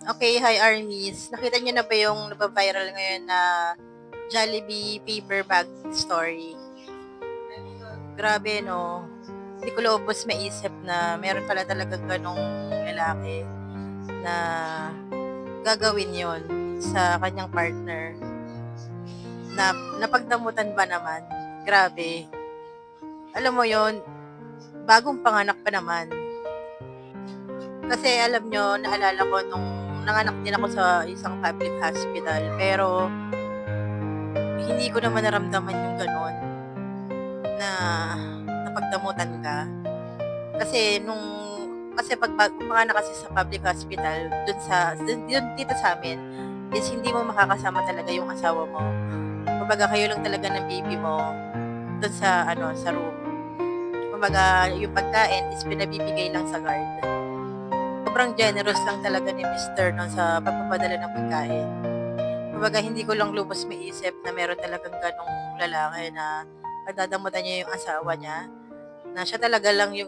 Okay, hi Armies. Nakita niyo na ba yung nagva-viral ngayon na Jollibee paper bag story? Grabe 'no, hindi ko lubos maisip na meron pala talagang gano'ng lalaki na gagawin yon sa kanyang partner, na napagdamutan ba naman. Grabe. Alam mo yon, bagong panganak pa naman. Kasi alam niyo, naalala ko nung nanganak din ako sa isang public hospital, pero hindi ko naman naramdaman yung gano'n na napagdamutan ka. Kasi 'pag pumanganak kasi sa public hospital, dun dito sa'min is hindi mo makakasama talaga yung asawa mo. Kumbaga kayo lang talaga ng baby mo dun sa ano, sa room. Kumbaga yung pagkain is pinabibigay lang sa guard. Sobrang generous lang talaga ni mister 'no, sa pagpapadala ng pagkain. Kumbaga hindi ko lang lubos maisip na meron talagang gano'ng lalaki na pagdadamutan niya yung asawa niya, na siya talaga lang yung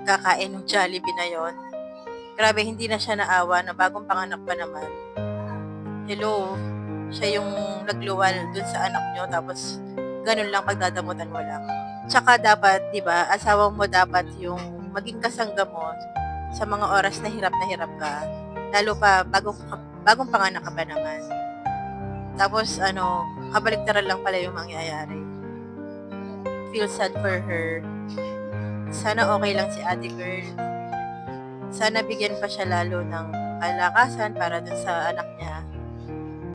kakain ng Jollibee na yon. Grabe, hindi na siya naawa na bagong panganak pa naman. Hello, siya yung nagluwal dun sa anak niyo tapos ganun lang pagdadamutan mo lang. Tsaka dapat, 'di ba, asawa mo dapat yung maging kasangga mo sa mga oras na hirap ka. Lalo pa bagong panganak ka pa naman. Tapos ano, kabaligtaran lang pala yung mangyayari. Feel sad for her. Sana okay lang si ate girl. Sana bigyan pa siya lalo ng kalakasan para dun sa anak niya.